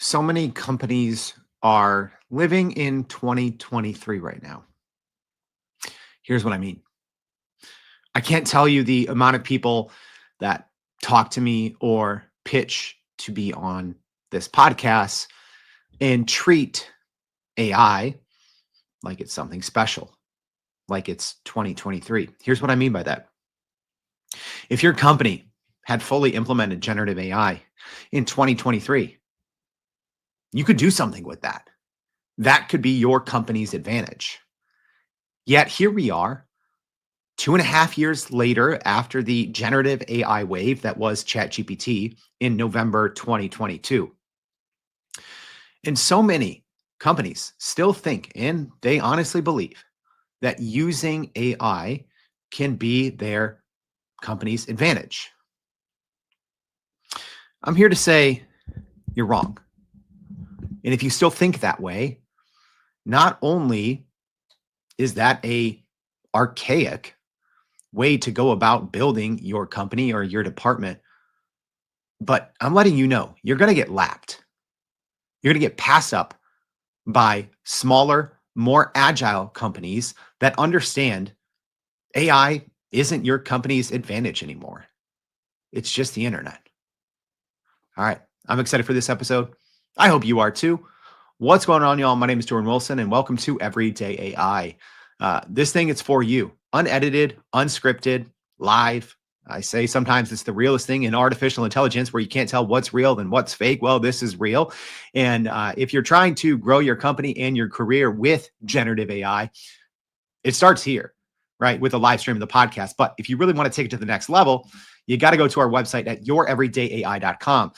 So many companies are living in 2023 right now. Here's what I mean. I can't tell you the amount of people that talk to me or pitch to be on this podcast and treat AI like it's something special, like it's 2023. Here's what I mean by that. If your company had fully implemented generative AI in 2023, you could do something with that. That could be your company's advantage. Yet here we are, 2.5 years later, after the generative AI wave that was ChatGPT in November 2022. And so many companies still think, and they honestly believe, that using AI can be their company's advantage. I'm here to say you're wrong. And if you still think that way, not only is that a archaic way to go about building your company or your department, but I'm letting you know you're going to get lapped. You're going to get passed up by smaller, more agile companies that understand AI isn't your company's advantage anymore. It's just the internet. All right. I'm excited for this episode. I hope you are too. What's going on, y'all? My name is Jordan Wilson, and welcome to Everyday AI. This thing is for you, unedited, unscripted, live. I say sometimes it's the realest thing in artificial intelligence where you can't tell what's real and what's fake. Well, this is real. And if you're trying to grow your company and your career with generative AI, it starts here, right? With a live stream of the podcast. But if you really want to take it to the next level, you got to go to our website at youreverydayai.com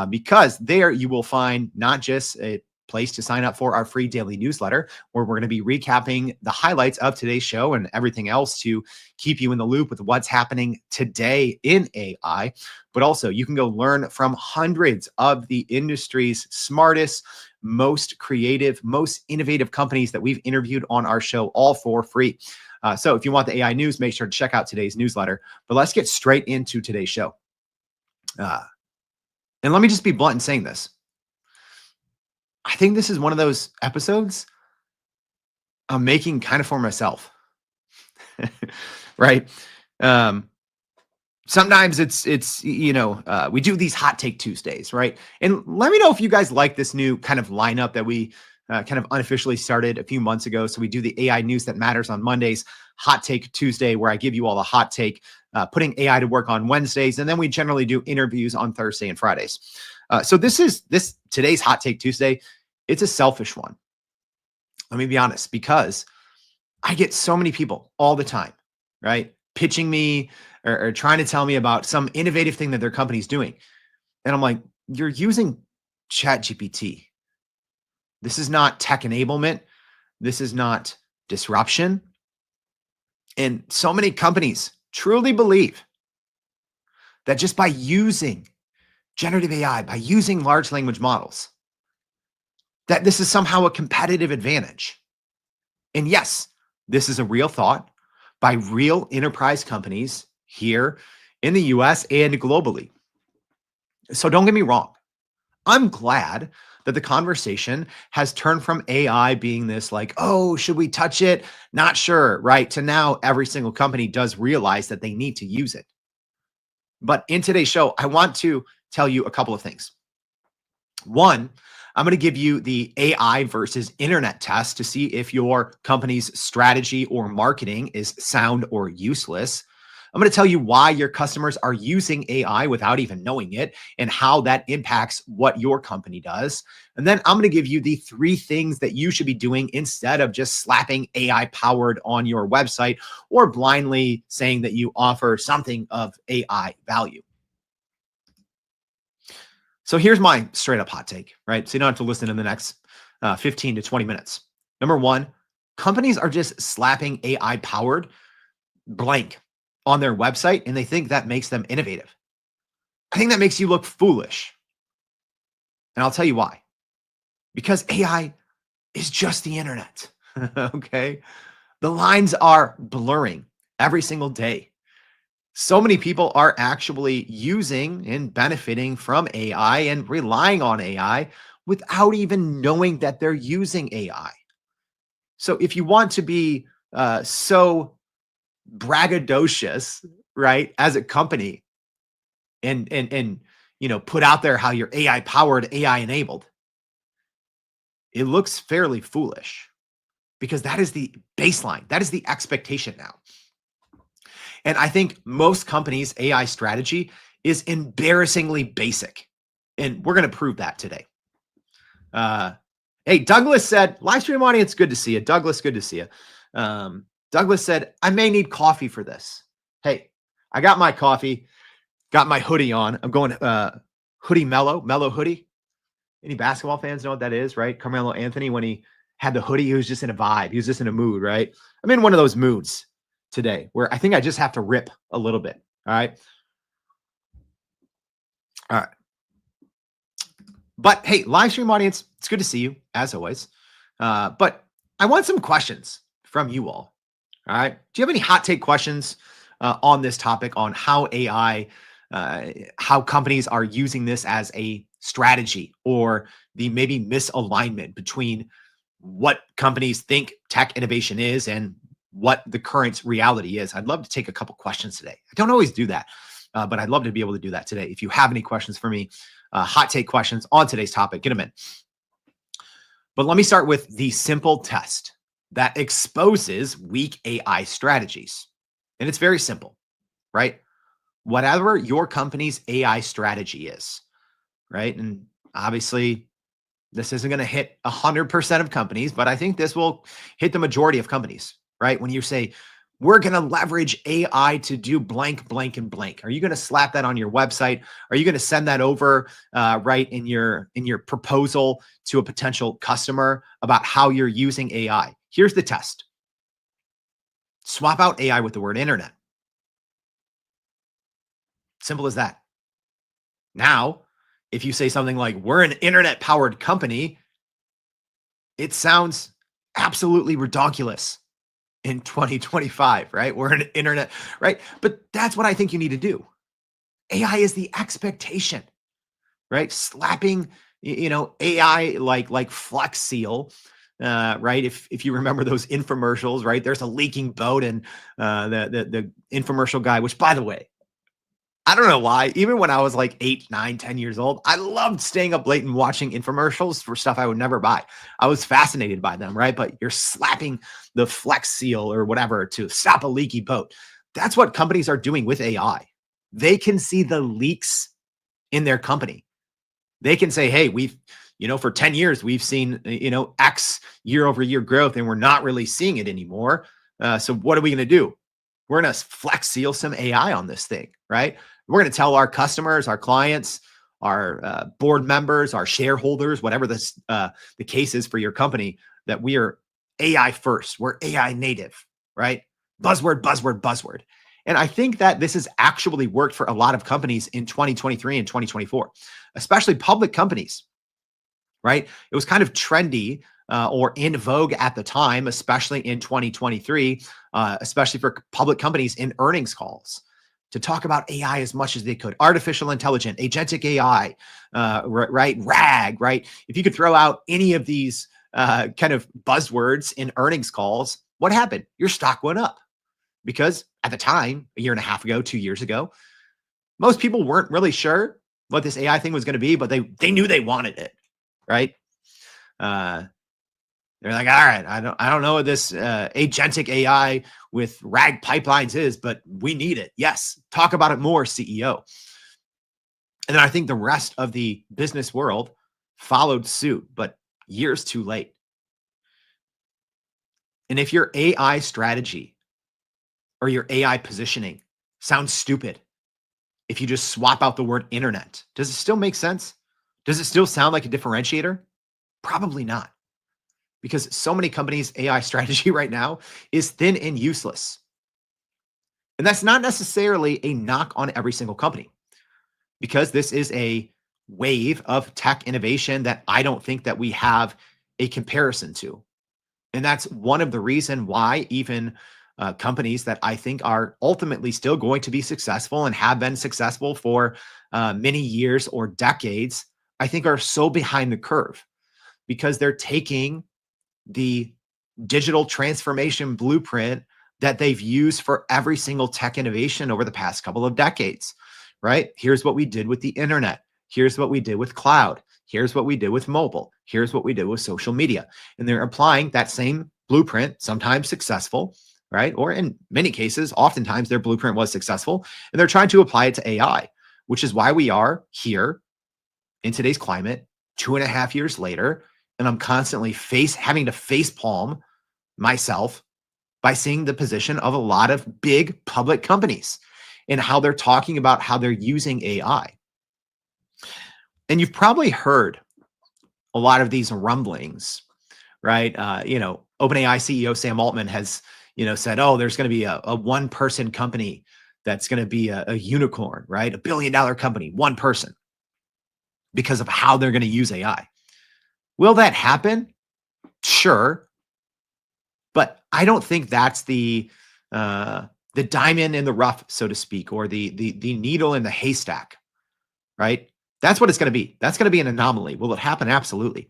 because there you will find not just a place to sign up for our free daily newsletter, where we're going to be recapping the highlights of today's show and everything else to keep you in the loop with what's happening today in AI. But also, you can go learn from hundreds of the industry's smartest, most creative, most innovative companies that we've interviewed on our show, all for free. So if you want the AI news, make sure to check out today's newsletter. But let's get straight into today's show. And let me just be blunt in saying this. I think this is one of those episodes I'm making kind of for myself, right? Sometimes it's we do these hot take Tuesdays, right? And let me know if you guys like this new kind of lineup that we kind of unofficially started a few months ago. So we do the AI news that matters on Mondays, hot take Tuesday, where I give you all the hot take, putting AI to work on Wednesdays, and then we generally do interviews on Thursday and Fridays. So today's hot take Tuesday. It's a selfish one. Let me be honest, because I get so many people all the time, right? Pitching me or trying to tell me about some innovative thing that their company's doing. And I'm like, you're using ChatGPT. This is not tech enablement. This is not disruption. And so many companies truly believe that just by using generative AI, by using large language models, that this is somehow a competitive advantage. And yes, this is a real thought by real enterprise companies here in the US and globally. So don't get me wrong. I'm glad that the conversation has turned from AI being this like, oh, should we touch it? Not sure, right? To now every single company does realize that they need to use it. But in today's show, I want to tell you a couple of things. One, I'm going to give you the AI versus internet test to see if your company's strategy or marketing is sound or useless. I'm going to tell you why your customers are using AI without even knowing it and how that impacts what your company does. And then I'm going to give you the 3 things that you should be doing instead of just slapping AI powered on your website or blindly saying that you offer something of AI value. So here's my straight up hot take, right? So you don't have to listen in the next 15 to 20 minutes. Number 1, companies are just slapping AI powered blank on their website, and they think that makes them innovative. I think that makes you look foolish. And I'll tell you why. Because AI is just the internet, okay? The lines are blurring every single day. So many people are actually using and benefiting from AI and relying on AI without even knowing that they're using AI. So if you want to be so braggadocious, right, as a company and put out there how you're AI powered, AI enabled, it looks fairly foolish because that is the baseline. That is the expectation now. And I think most companies' AI strategy is embarrassingly basic. And we're going to prove that today. Hey, Douglas said, live stream audience, good to see you. Douglas, good to see you. Douglas said, I may need coffee for this. Hey, I got my coffee, got my hoodie on. I'm going hoodie mellow hoodie. Any basketball fans know what that is, right? Carmelo Anthony, when he had the hoodie, he was just in a vibe. He was just in a mood, right? I'm in one of those moods today where I think I just have to rip a little bit. All right. All right. But hey, live stream audience, it's good to see you as always. But I want some questions from you all. All right. Do you have any hot take questions on this topic on how AI, how companies are using this as a strategy or the maybe misalignment between what companies think tech innovation is and what the current reality is? I'd love to take a couple questions today. I don't always do that, but I'd love to be able to do that today. If you have any questions for me, hot take questions on today's topic, get them in. But let me start with the simple test that exposes weak AI strategies. And it's very simple, right? Whatever your company's AI strategy is, right? And obviously, this isn't going to hit 100% of companies, but I think this will hit the majority of companies, right? When you say, we're going to leverage AI to do blank, blank, and blank. Are you going to slap that on your website? Are you going to send that over right in your proposal to a potential customer about how you're using AI? Here's the test. Swap out AI with the word internet. Simple as that. Now, if you say something like, we're an internet-powered company, it sounds absolutely ridiculous in 2025, right? We're an internet, right? But that's what I think you need to do. AI is the expectation, right? Slapping, AI like Flex Seal, right? If you remember those infomercials, right? There's a leaking boat and the infomercial guy, which by the way, I don't know why, even when I was like 8, 9, 10 years old, I loved staying up late and watching infomercials for stuff I would never buy. I was fascinated by them, right? But you're slapping the Flex Seal or whatever to stop a leaky boat. That's what companies are doing with AI. They can see the leaks in their company. They can say, hey, we've, for 10 years, we've seen, X year over year growth and we're not really seeing it anymore. So what are we going to do? We're going to Flex Seal some AI on this thing, right? We're going to tell our customers, our clients, our board members, our shareholders, whatever this, the case is for your company, that we are AI first. We're AI native, right? Buzzword, buzzword, buzzword. And I think that this has actually worked for a lot of companies in 2023 and 2024, especially public companies, right? It was kind of trendy or in vogue at the time, especially in 2023, especially for public companies in earnings calls, to talk about AI as much as they could. Artificial intelligence, agentic AI, right? RAG, right? If you could throw out any of these kind of buzzwords in earnings calls, what happened? Your stock went up because at the time, a year and a half ago, 2 years ago, most people weren't really sure what this AI thing was going to be, but they knew they wanted it, right? They're like, all right, I don't know what this agentic AI with RAG pipelines is, but we need it. Yes, talk about it more, CEO. And then I think the rest of the business world followed suit, but years too late. And if your AI strategy or your AI positioning sounds stupid, if you just swap out the word internet, does it still make sense? Does it still sound like a differentiator? Probably not. Because so many companies' AI strategy right now is thin and useless. And that's not necessarily a knock on every single company, because this is a wave of tech innovation that I don't think that we have a comparison to. And that's one of the reasons why even companies that I think are ultimately still going to be successful and have been successful for many years or decades I think are so behind the curve because they're taking the digital transformation blueprint that they've used for every single tech innovation over the past couple of decades, right? Here's what we did with the internet. Here's what we did with cloud. Here's what we did with mobile. Here's what we did with social media. And they're applying that same blueprint, sometimes successful, right? Or in many cases, oftentimes their blueprint was successful, and they're trying to apply it to AI, which is why we are here in today's climate 2.5 years later. And I'm constantly having to face palm myself by seeing the position of a lot of big public companies and how they're talking about how they're using AI. And you've probably heard a lot of these rumblings, right? OpenAI CEO Sam Altman has, said, oh, there's going to be a one-person company that's going to be a unicorn, right? $1 billion company, one person, because of how they're going to use AI. Will that happen? Sure. But I don't think that's the diamond in the rough, so to speak, or the needle in the haystack, right? That's what it's going to be. That's going to be an anomaly. Will it happen? Absolutely.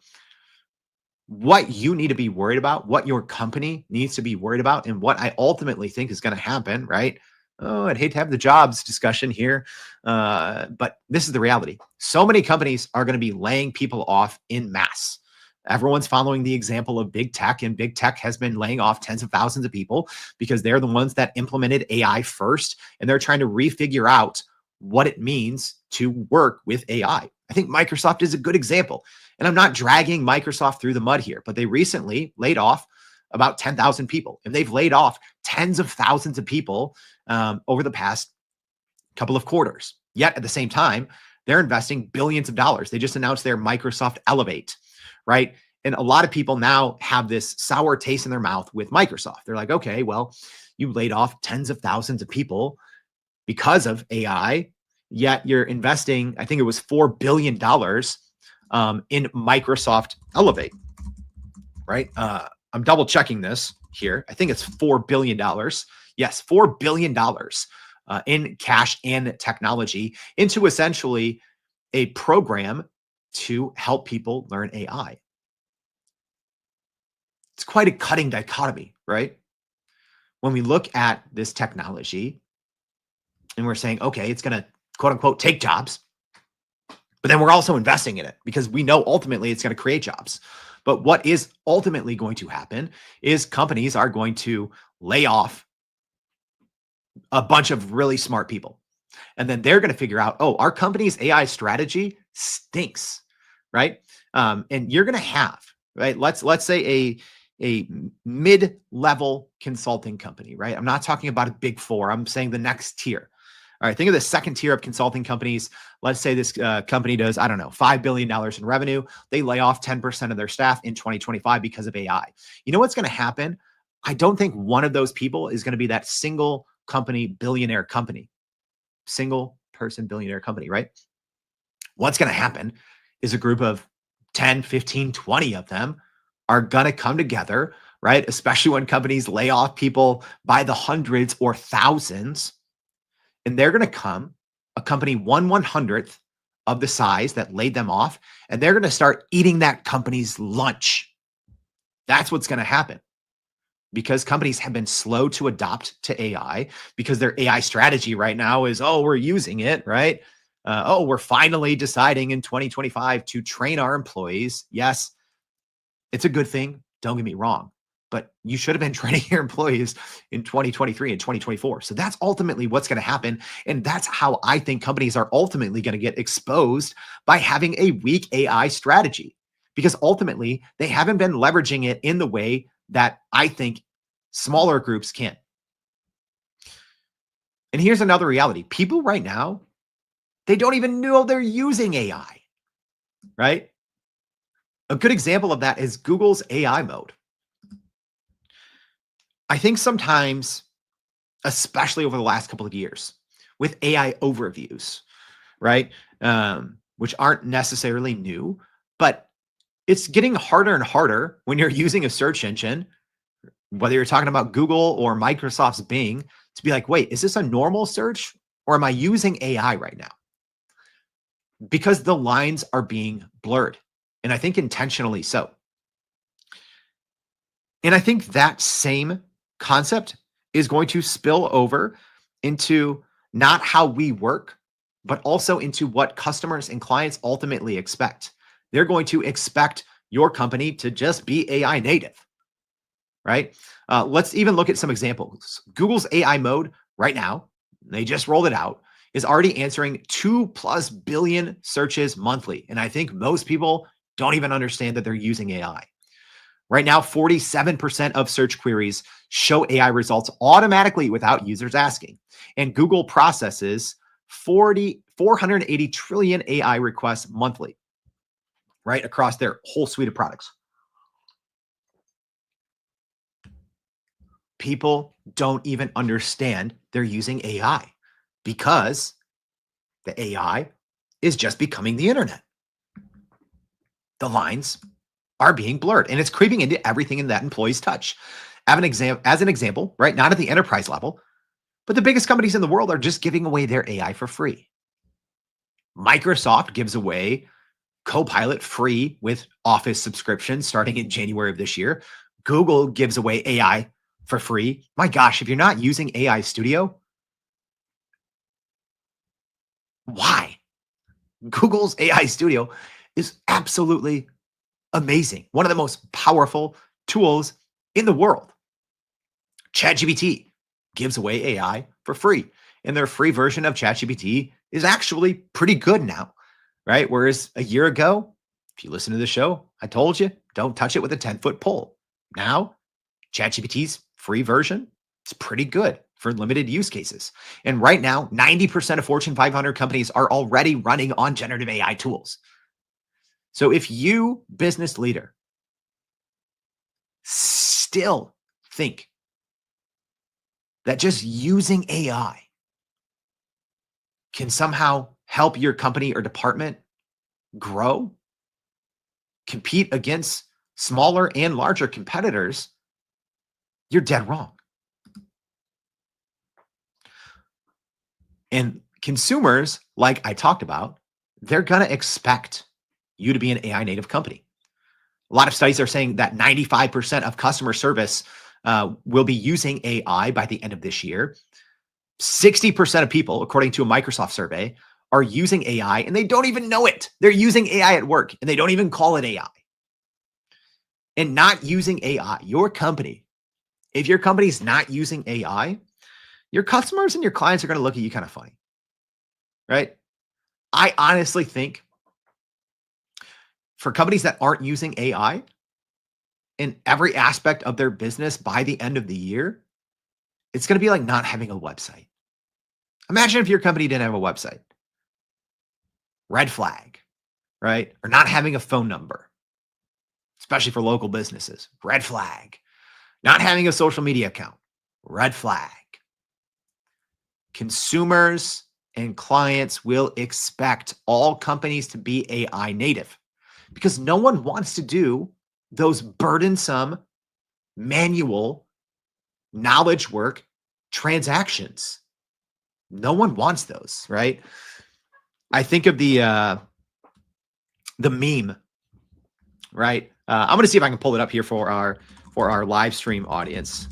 What you need to be worried about, what your company needs to be worried about, and what I ultimately think is going to happen, right? Oh, I'd hate to have the jobs discussion here, but this is the reality. So many companies are going to be laying people off in mass. Everyone's following the example of big tech, and big tech has been laying off tens of thousands of people because they're the ones that implemented AI first, and they're trying to refigure out what it means to work with AI. I think Microsoft is a good example. And I'm not dragging Microsoft through the mud here, but they recently laid off about 10,000 people, and they've laid off tens of thousands of people over the past couple of quarters. Yet at the same time, they're investing billions of dollars. They just announced their Microsoft Elevate, right? And a lot of people now have this sour taste in their mouth with Microsoft. They're like, okay, well, you laid off tens of thousands of people because of AI, yet you're investing, I think it was $4 billion in Microsoft Elevate, right? I'm double checking this here. I think it's $4 billion. Yes, $4 billion in cash and technology into essentially a program to help people learn AI. It's quite a cutting dichotomy, right? When we look at this technology and we're saying, okay, it's going to quote unquote take jobs, but then we're also investing in it because we know ultimately it's going to create jobs. But what is ultimately going to happen is companies are going to lay off a bunch of really smart people. And then they're going to figure out, oh, our company's AI strategy stinks, right? And you're going to have, right? Let's say a mid-level consulting company, right? I'm not talking about a big four. I'm saying the next tier. All right, think of the second tier of consulting companies. Let's say this company does, I don't know, $5 billion in revenue. They lay off 10% of their staff in 2025 because of AI. You know what's going to happen? I don't think one of those people is going to be that single company billionaire company, single person billionaire company, right? What's going to happen is a group of 10, 15, 20 of them are going to come together, right? Especially when companies lay off people by the hundreds or thousands. And they're going to come, a company 1/100th of the size that laid them off, and they're going to start eating that company's lunch. That's what's going to happen because companies have been slow to adopt to AI because their AI strategy right now is, oh, we're using it, right? Oh, we're finally deciding in 2025 to train our employees. Yes, it's a good thing. Don't get me wrong. But you should have been training your employees in 2023 and 2024. So that's ultimately what's going to happen. And that's how I think companies are ultimately going to get exposed by having a weak AI strategy, because ultimately they haven't been leveraging it in the way that I think smaller groups can. And here's another reality. People right now, they don't even know they're using AI, right? A good example of that is Google's AI mode. I think sometimes, especially over the last couple of years, with AI overviews, right, which aren't necessarily new, but it's getting harder and harder when you're using a search engine, whether you're talking about Google or Microsoft's Bing, to be like, wait, is this a normal search or am I using AI right now? because the lines are being blurred. And I think intentionally so. And I think that same concept is going to spill over into not how we work, but also into what customers and clients ultimately expect. They're going to expect your company to just be AI native, right? Let's even look at some examples. Google's AI mode right now, they just rolled it out, is already answering 2+ billion searches monthly. And I think most people don't even understand that they're using AI. Right now, 47% of search queries show AI results automatically without users asking. And Google processes 480 trillion AI requests monthly, right, across their whole suite of products. People don't even understand they're using AI because the AI is just becoming the internet. The lines are being blurred and it's creeping into everything in that employees touch. As an example, right? Not at the enterprise level, but the biggest companies in the world are just giving away their AI for free. Microsoft gives away Copilot free with Office subscriptions starting in January of this year. Google gives away AI for free. My gosh, if you're not using AI Studio, why? Google's AI Studio is absolutely amazing. One of the most powerful tools in the world. ChatGPT gives away AI for free. And their free version of ChatGPT is actually pretty good now, right? Whereas a year ago, if you listen to the show, I told you, don't touch it with a 10-foot pole. Now, ChatGPT's free version is pretty good for limited use cases. And right now, 90% of Fortune 500 companies are already running on generative AI tools. So if you, business leader, still think that just using AI can somehow help your company or department grow, compete against smaller and larger competitors, you're dead wrong. And consumers, like I talked about, they're going to expect you to be an AI native company. A lot of studies are saying that 95% of customer service will be using AI by the end of this year. 60% of people, according to a Microsoft survey, are using AI and they don't even know it. They're using AI at work and they don't even call it AI. And not using AI, your company, if your company's not using AI, your customers and your clients are going to look at you kind of funny, right? I honestly think for companies that aren't using AI in every aspect of their business by the end of the year, it's going to be like not having a website. Imagine if your company didn't have a website. Red flag, right? Or not having a phone number, especially for local businesses. Red flag. Not having a social media account. Red flag. Consumers and clients will expect all companies to be AI native because no one wants to do those burdensome manual knowledge work transactions. No one wants those, right? I think of the meme, right? I'm going to see if I can pull it up here for our live stream audience.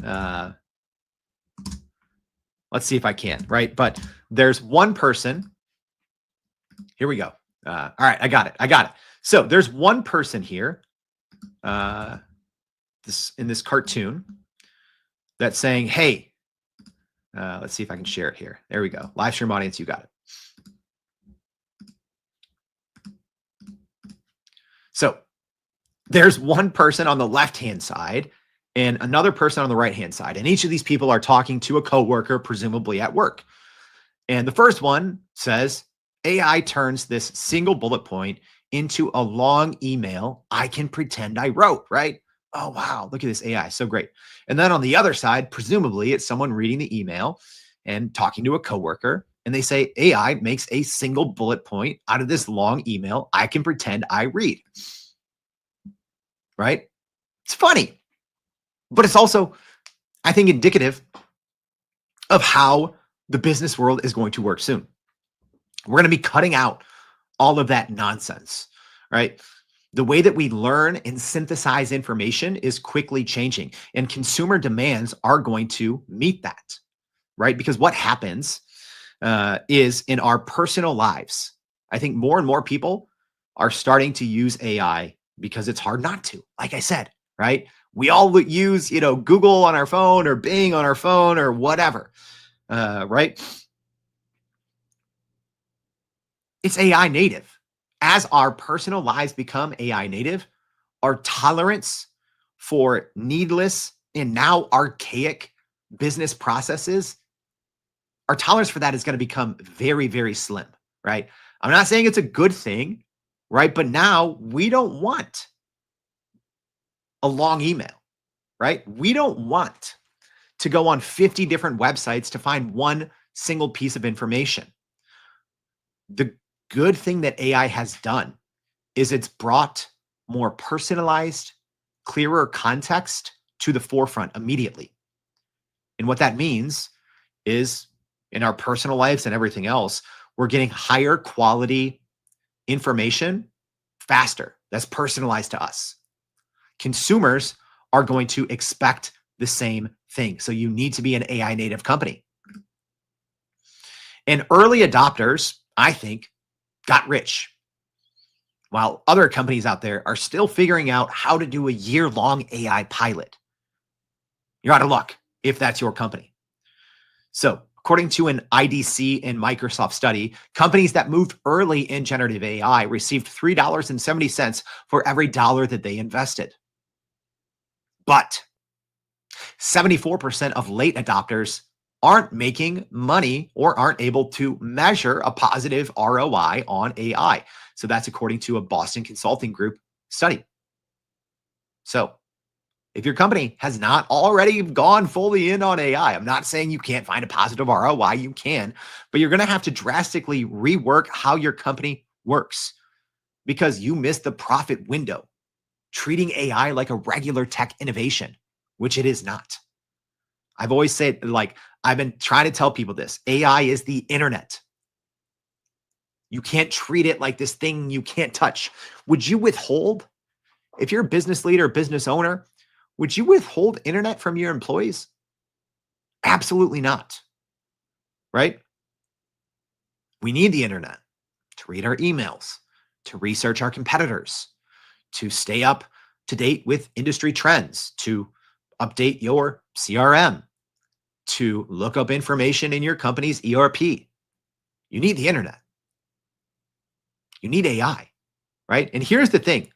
Let's see if I can, right? But there's one person. Here we go. All right, I got it. So there's one person here, in this cartoon, that's saying, "Hey," let's see if I can share it here. There we go. Live stream audience, you got it. So there's one person on the left-hand side and another person on the right-hand side. And each of these people are talking to a coworker, presumably at work. And the first one says, AI turns this single bullet point into a long email I can pretend I wrote, right? Oh, wow, look at this AI, so great. And then on the other side, presumably it's someone reading the email and talking to a coworker, and they say, AI makes a single bullet point out of this long email I can pretend I read, right? It's funny, but it's also, I think, indicative of how the business world is going to work soon. We're going to be cutting out all of that nonsense, right? The way that we learn and synthesize information is quickly changing, and consumer demands are going to meet that, right? Because what happens is in our personal lives, I think more and more people are starting to use AI because it's hard not to. Like I said, right? We all use, Google on our phone or Bing on our phone or whatever, right? It's AI native. As our personal lives become AI native, our tolerance for needless and now archaic business processes, our tolerance for that is going to become very, very slim, right? I'm not saying it's a good thing, right? But now we don't want a long email, right? We don't want to go on 50 different websites to find one single piece of information. The good thing that AI has done is it's brought more personalized, clearer context to the forefront immediately. And what that means is in our personal lives and everything else, we're getting higher quality information faster. That's personalized to us. Consumers are going to expect the same thing. So you need to be an AI native company. And early adopters, I think, got rich, while other companies out there are still figuring out how to do a year-long AI pilot. You're out of luck if that's your company. So, according to an IDC and Microsoft study, companies that moved early in generative AI received $3.70 for every dollar that they invested. But 74% of late adopters aren't making money or aren't able to measure a positive ROI on AI. So that's according to a Boston Consulting Group study. So if your company has not already gone fully in on AI, I'm not saying you can't find a positive ROI, you can, but you're going to have to drastically rework how your company works because you missed the profit window, treating AI like a regular tech innovation, which it is not. I've always said, I've been trying to tell people this. AI is the internet. You can't treat it like this thing you can't touch. Would you withhold, if you're a business leader, business owner, would you withhold internet from your employees? Absolutely not. Right? We need the internet to read our emails, to research our competitors, to stay up to date with industry trends, to update your CRM, to look up information in your company's ERP. You need the internet. You need AI, right? And here's the thing.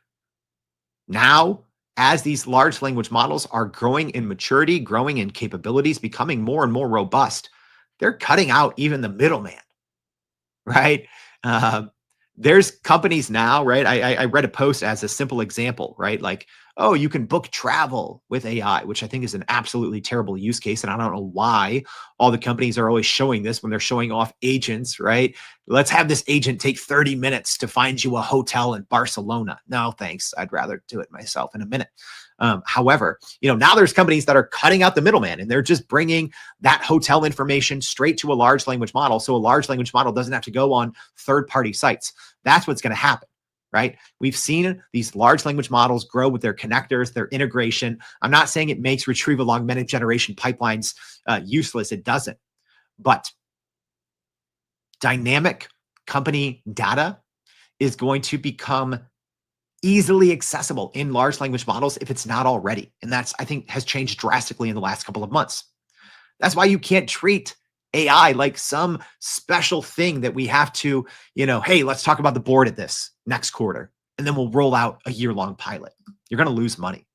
Now, as these large language models are growing in maturity, growing in capabilities, becoming more and more robust, they're cutting out even the middleman, right? There's companies now, right? I read a post as a simple example, right? Like, oh, you can book travel with AI, which I think is an absolutely terrible use case. And I don't know why all the companies are always showing this when they're showing off agents, right? Let's have this agent take 30 minutes to find you a hotel in Barcelona. No, thanks. I'd rather do it myself in a minute. However, now there's companies that are cutting out the middleman and they're just bringing that hotel information straight to a large language model. So a large language model doesn't have to go on third-party sites. That's what's going to happen, right? We've seen these large language models grow with their connectors, their integration. I'm not saying it makes retrieval augmented generation pipelines useless. It doesn't. But dynamic company data is going to become easily accessible in large language models if it's not already. And that's, I think, has changed drastically in the last couple of months. That's why you can't treat AI like some special thing that we have to, hey, let's talk about the board at this next quarter, and then we'll roll out a year-long pilot. You're going to lose money.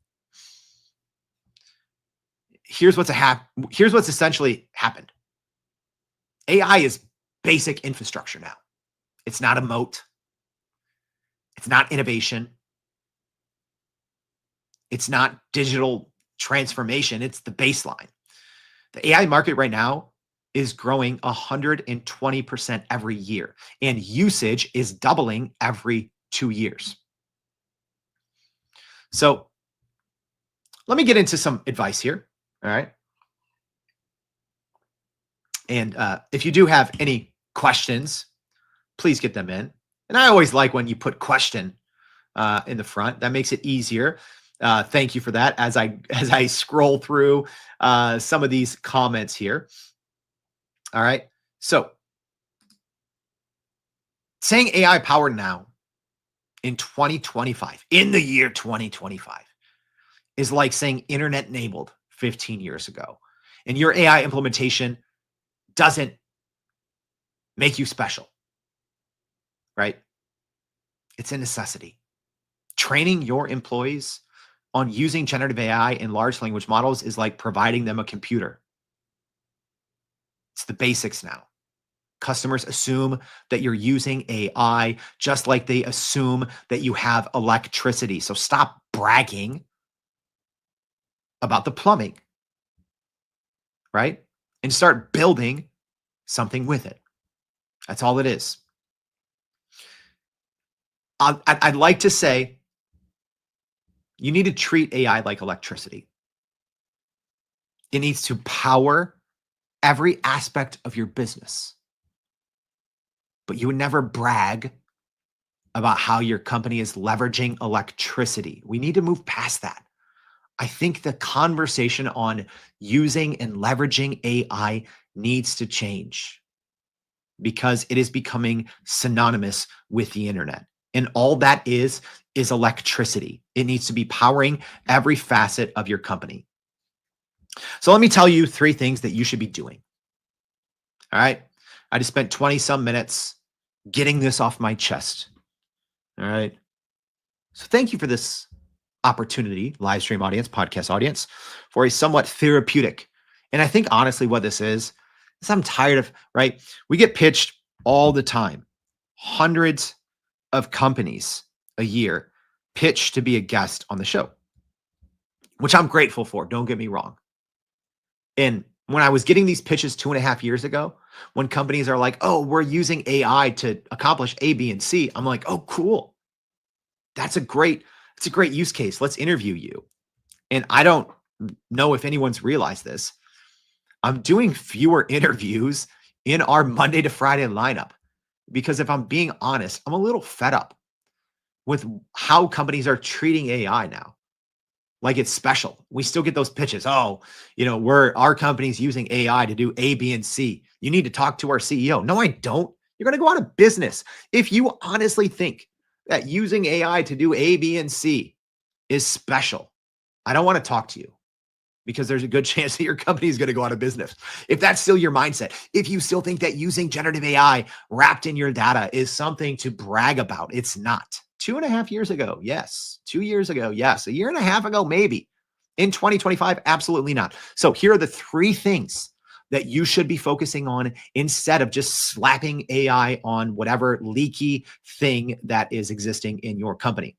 Here's what's essentially happened. AI is basic infrastructure now. It's not a moat. It's not innovation. It's not digital transformation. It's the baseline. The AI market right now is growing 120% every year, and usage is doubling every 2 years. So let me get into some advice here. All right. And if you do have any questions, please get them in. And I always like when you put question in the front. That makes it easier. Thank you for that. As I scroll through some of these comments here. All right. So saying AI powered now in 2025, in the year 2025, is like saying internet enabled 15 years ago. And your AI implementation doesn't make you special, right? It's a necessity. Training your employees on using generative AI and large language models is like providing them a computer. It's the basics now. Customers assume that you're using AI just like they assume that you have electricity. So stop bragging about the plumbing, right? And start building something with it. That's all it is. I'd like to say you need to treat AI like electricity. It needs to power every aspect of your business. But you would never brag about how your company is leveraging electricity. We need to move past that. I think the conversation on using and leveraging AI needs to change because it is becoming synonymous with the internet. And all that is electricity. It needs to be powering every facet of your company. So let me tell you 3 things that you should be doing. All right. I just spent 20 some minutes getting this off my chest. All right. So thank you for this opportunity, live stream audience, podcast audience, for a somewhat therapeutic. And I think honestly what this is I'm tired of, right? We get pitched all the time. Hundreds of companies a year pitch to be a guest on the show, which I'm grateful for. Don't get me wrong. And when I was getting these pitches 2.5 years ago, when companies are like, oh, we're using AI to accomplish A, B, and C, I'm like, oh, cool. It's a great use case. Let's interview you. And I don't know if anyone's realized this. I'm doing fewer interviews in our Monday to Friday lineup because if I'm being honest, I'm a little fed up with how companies are treating AI now. Like it's special. We still get those pitches. Oh, our company's using AI to do A, B, and C. You need to talk to our CEO. No, I don't. You're going to go out of business. If you honestly think that using AI to do A, B, and C is special, I don't want to talk to you because there's a good chance that your company is going to go out of business. If that's still your mindset, if you still think that using generative AI wrapped in your data is something to brag about, it's not. 2.5 years ago, yes. 2 years ago, yes. 1.5 years ago, maybe. In 2025, absolutely not. So here are the 3 things that you should be focusing on instead of just slapping AI on whatever leaky thing that is existing in your company.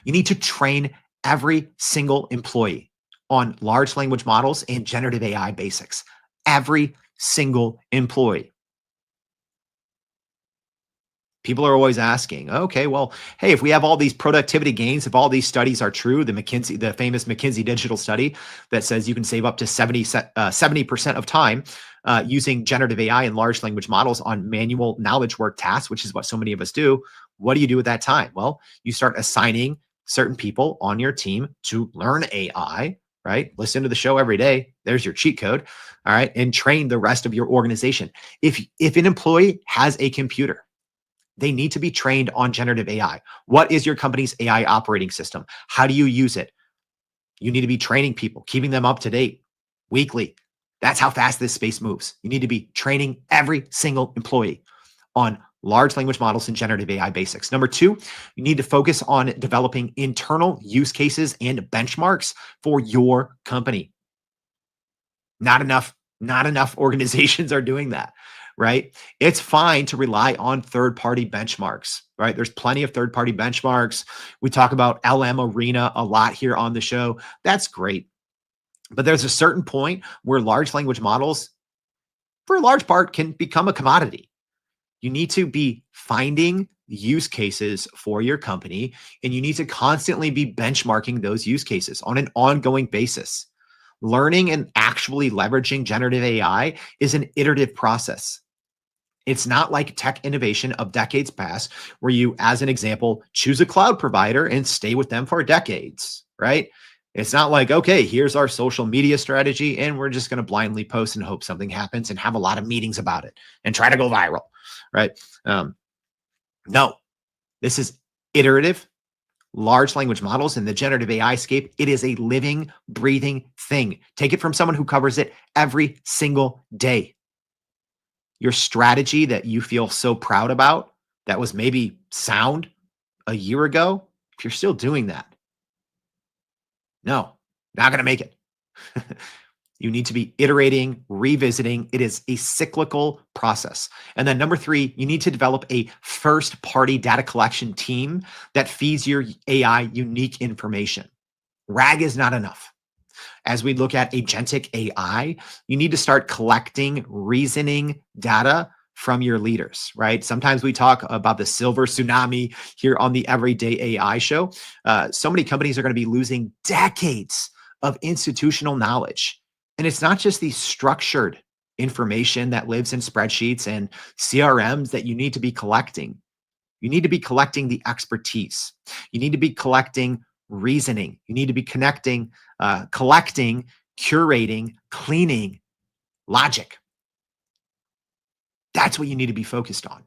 You need to train every single employee on large language models and generative AI basics. Every single employee. People are always asking, okay, well, hey, if we have all these productivity gains, if all these studies are true, the famous McKinsey digital study that says you can save up to 70% of time using generative AI and large language models on manual knowledge work tasks, which is what so many of us do. What do you do with that time? Well, you start assigning certain people on your team to learn AI, right? Listen to the show every day. There's your cheat code. All right. And train the rest of your organization. If an employee has a computer, they need to be trained on generative AI. What is your company's AI operating system? How do you use it? You need to be training people, keeping them up to date weekly. That's how fast this space moves. You need to be training every single employee on large language models and generative AI basics. Number 2, you need to focus on developing internal use cases and benchmarks for your company. Not enough organizations are doing that, right? It's fine to rely on third-party benchmarks, right? There's plenty of third-party benchmarks. We talk about LM Arena a lot here on the show. That's great. But there's a certain point where large language models, for a large part, can become a commodity. You need to be finding use cases for your company, and you need to constantly be benchmarking those use cases on an ongoing basis. Learning and actually leveraging generative AI is an iterative process. It's not like tech innovation of decades past, where you, as an example, choose a cloud provider and stay with them for decades, right? It's not like, okay, here's our social media strategy, and we're just going to blindly post and hope something happens and have a lot of meetings about it and try to go viral, right? No, this is iterative. Large language models and the generative AI scape, it is a living, breathing thing. Take it from someone who covers it every single day. Your strategy that you feel so proud about, that was maybe sound a year ago, if you're still doing that, no, not going to make it. You need to be iterating, revisiting. It is a cyclical process. And then number three, you need to develop a first-party data collection team that feeds your AI unique information. RAG is not enough. As we look at agentic AI, you need to start collecting reasoning data from your leaders, right? Sometimes we talk about the silver tsunami here on the Everyday AI show. So many companies are going to be losing decades of institutional knowledge. And it's not just the structured information that lives in spreadsheets and CRMs that you need to be collecting. You need to be collecting the expertise. You need to be collecting reasoning. You need to be collecting, curating, cleaning logic. That's what you need to be focused on.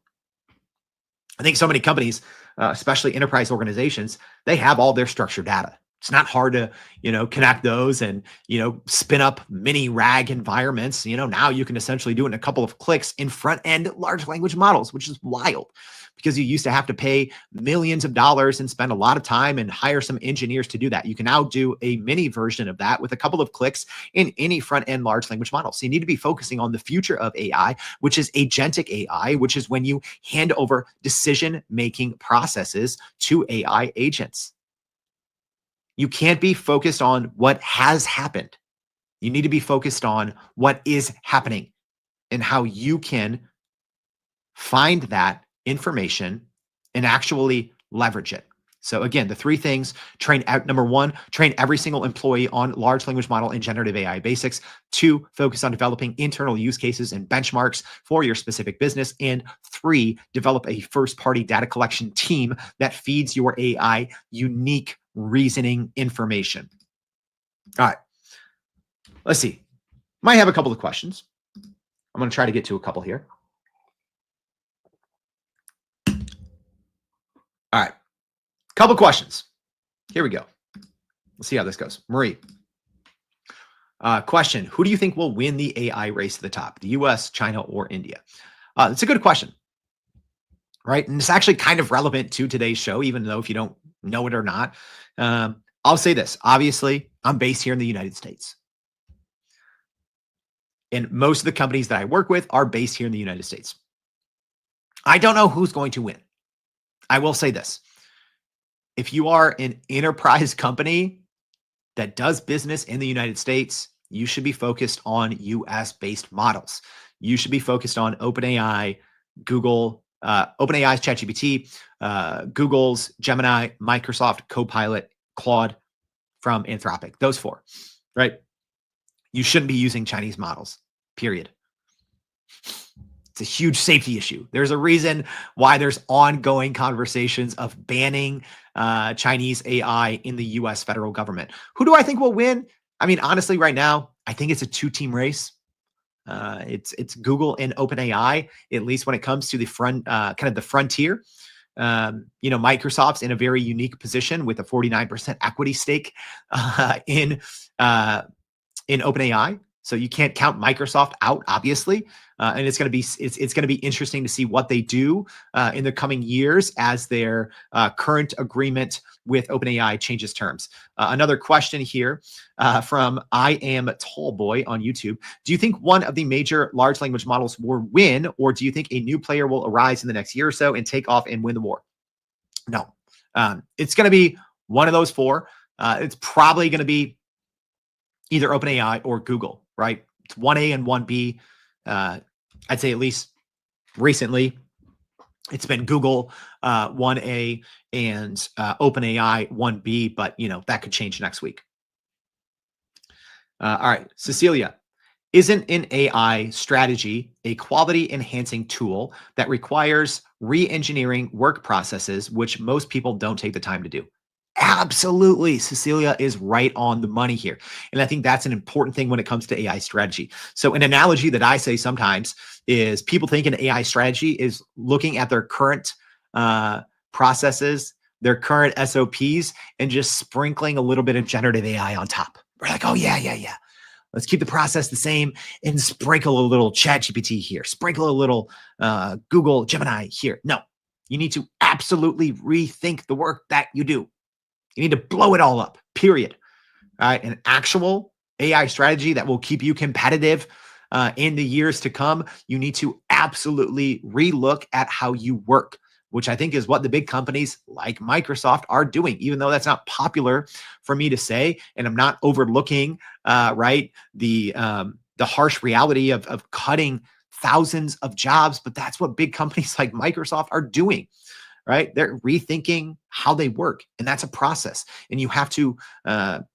I think so many companies, especially enterprise organizations, they have all their structured data. It's not hard to, connect those and, spin up mini RAG environments. Now you can essentially do it in a couple of clicks in front end large language models, which is wild because you used to have to pay millions of dollars and spend a lot of time and hire some engineers to do that. You can now do a mini version of that with a couple of clicks in any front end large language model. So you need to be focusing on the future of AI, which is agentic AI, which is when you hand over decision-making processes to AI agents. You can't be focused on what has happened. You need to be focused on what is happening and how you can find that information and actually leverage it. So again, the three things: number one, train every single employee on large language model and generative AI basics. Two, focus on developing internal use cases and benchmarks for your specific business. And three, develop a first-party data collection team that feeds your AI unique reasoning information. All right, let's see. Might have a couple of questions. I'm going to try to get to a couple here. All right, couple questions. Here we go. Let's see how this goes. Marie, question: who do you think will win the AI race to the top? The US, China, or India? It's a good question, right? And it's actually kind of relevant to today's show, even though if you don't know it or not. I'll say this. Obviously, I'm based here in the United States. And most of the companies that I work with are based here in the United States. I don't know who's going to win. I will say this. If you are an enterprise company that does business in the United States, you should be focused on US-based models. You should be focused on OpenAI, Google, OpenAI's ChatGPT, Google's Gemini, Microsoft Copilot, Claude from Anthropic. Those four, right? You shouldn't be using Chinese models, period. It's a huge safety issue. There's a reason why there's ongoing conversations of banning Chinese AI in the US federal government. Who do I think will win? I mean, honestly, right now, I think it's a two-team race. It's Google and OpenAI, at least when it comes to the kind of the frontier. Microsoft's in a very unique position with a 49% equity stake in OpenAI. So you can't count Microsoft out, obviously. And it's going to be interesting to see what they do in the coming years as their current agreement with OpenAI changes terms. Another question here from I Am Tall Boy on YouTube. Do you think one of the major large language models will win, or do you think a new player will arise in the next year or so and take off and win the war? No, it's going to be one of those four. It's probably going to be either OpenAI or Google, right? It's 1A and 1B. I'd say at least recently, it's been Google 1A and OpenAI 1B, but that could change next week. All right, Cecilia, Isn't an AI strategy a quality enhancing tool that requires re engineering work processes, which most people don't take the time to do? Absolutely. Cecilia is right on the money here. And I think that's an important thing when it comes to AI strategy. So, an analogy that I say sometimes is people think an AI strategy is looking at their current uh, processes, their current SOPs, and just sprinkling a little bit of generative AI on top. We're like, oh, yeah, yeah, yeah. Let's keep the process the same and sprinkle a little ChatGPT here, sprinkle a little Google Gemini here. No, you need to absolutely rethink the work that you do. You need to blow it all up, period. All right. An actual AI strategy that will keep you competitive in the years to come. You need to absolutely relook at how you work, which I think is what the big companies like Microsoft are doing, even though that's not popular for me to say. And I'm not overlooking, right, the harsh reality of cutting thousands of jobs, but that's what big companies like Microsoft are doing, right? They're rethinking how they work, and that's a process. And you have to. I've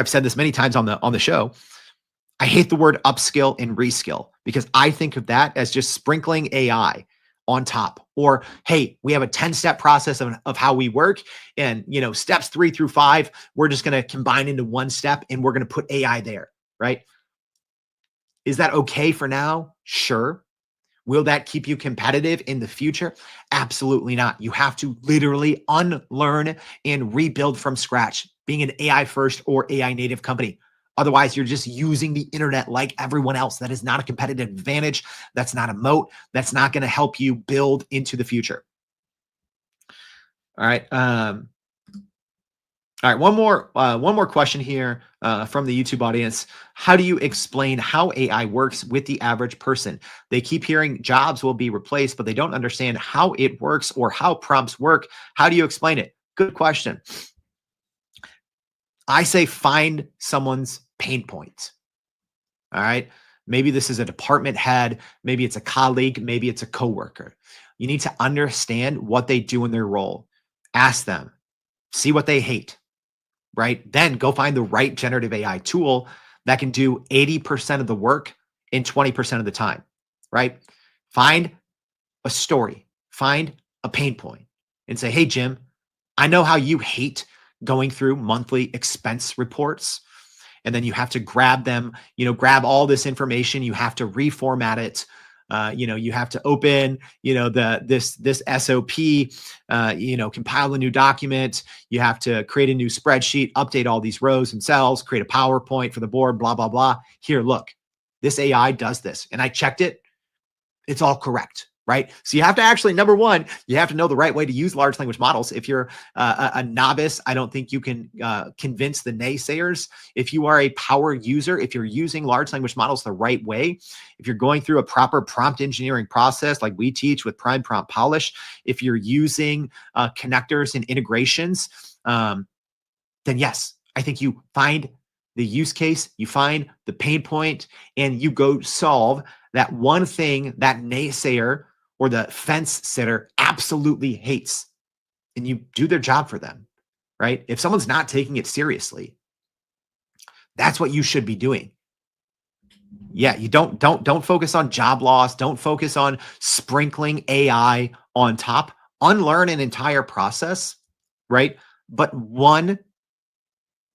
said this many times on the show. I hate the word upskill and reskill because I think of that as just sprinkling AI on top. Or, hey, we have a 10-step process of how we work. And, steps 3 through 5, we're just going to combine into one step and we're going to put AI there, right? Is that okay for now? Sure. Will that keep you competitive in the future? Absolutely not. You have to literally unlearn and rebuild from scratch, being an AI first or AI native company. Otherwise, you're just using the internet like everyone else. That is not a competitive advantage. That's not a moat. That's not going to help you build into the future. All right. All right, one more question here from the YouTube audience. How do you explain how AI works with the average person? They keep hearing jobs will be replaced, but they don't understand how it works or how prompts work. How do you explain it? Good question. I say find someone's pain point. All right. Maybe this is a department head. Maybe it's a colleague. Maybe it's a coworker. You need to understand what they do in their role. Ask them. See what they hate. Right? Then go find the right generative AI tool that can do 80% of the work in 20% of the time, right? Find a story, find a pain point and say, hey, Jim, I know how you hate going through monthly expense reports. And then you have to grab them, grab all this information. You have to reformat it. You have to open, this SOP, compile a new document. You have to create a new spreadsheet, update all these rows and cells, create a PowerPoint for the board, blah, blah, blah. Here, look, this AI does this. And I checked it. It's all correct, right? So you have to actually, number one, you have to know the right way to use large language models. If you're a novice, I don't think you can convince the naysayers. If you are a power user, if you're using large language models the right way, if you're going through a proper prompt engineering process like we teach with Prime Prompt Polish, if you're using connectors and integrations, then yes, I think you find the use case, you find the pain point, and you go solve that one thing that naysayer or the fence sitter absolutely hates, and you do their job for them, right? If someone's not taking it seriously, that's what you should be doing. Yeah, you don't focus on job loss, don't focus on sprinkling AI on top. Unlearn an entire process, right? But one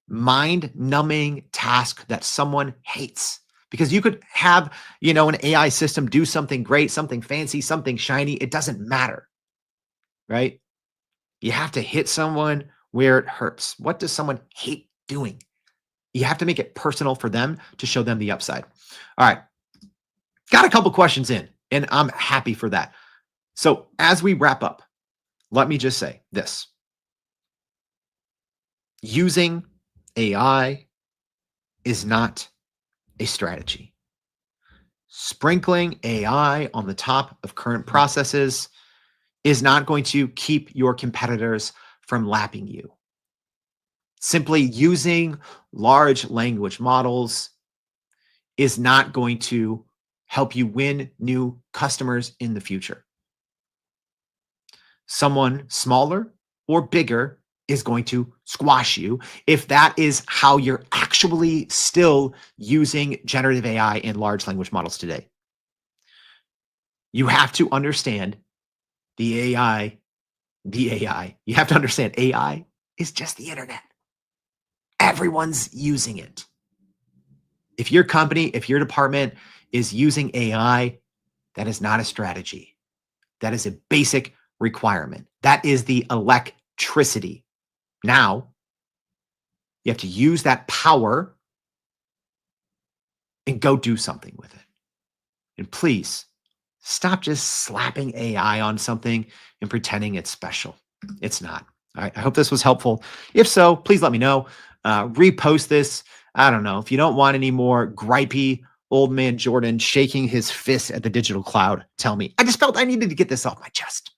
mind-numbing task that someone hates. Because you could have, an AI system do something great, something fancy, something shiny. It doesn't matter, right? You have to hit someone where it hurts. What does someone hate doing? You have to make it personal for them to show them the upside. All right. Got a couple questions in, and I'm happy for that. So as we wrap up, let me just say this. Using AI is not a strategy. Sprinkling AI on the top of current processes is not going to keep your competitors from lapping you. Simply using large language models is not going to help you win new customers in the future. Someone smaller or bigger is going to squash you if that is how you're actually still using generative AI and large language models today. You have to understand the AI, the AI. You have to understand AI is just the internet. Everyone's using it. If your company, if your department is using AI, that is not a strategy. That is a basic requirement. That is the electricity. Now, you have to use that power and go do something with it. And please stop just slapping AI on something and pretending it's special. It's not. All right. I hope this was helpful. If so, please let me know. Repost this. I don't know. If you don't want any more gripey old man Jordan shaking his fist at the digital cloud, tell me. I just felt I needed to get this off my chest.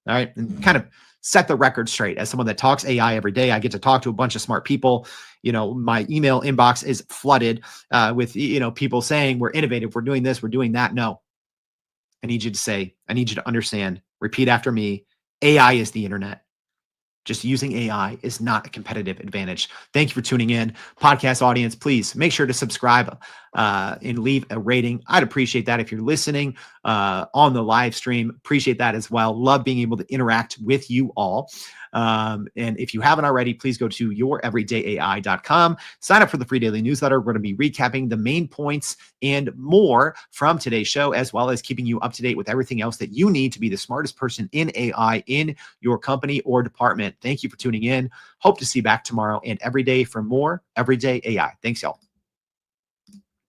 All right. And kind of set the record straight. As someone that talks AI every day, I get to talk to a bunch of smart people. My email inbox is flooded with, people saying we're innovative, we're doing this, we're doing that. No, I need you to understand, repeat after me. AI is the internet. Just using AI is not a competitive advantage. Thank you for tuning in. Podcast audience, please make sure to subscribe and leave a rating. I'd appreciate that. If you're listening on the live stream, appreciate that as well. Love being able to interact with you all. And if you haven't already, please go to youreverydayai.com. Sign up for the free daily newsletter. We're going to be recapping the main points and more from today's show, as well as keeping you up to date with everything else that you need to be the smartest person in AI in your company or department. Thank you for tuning in. Hope to see you back tomorrow and every day for more Everyday AI. Thanks, y'all.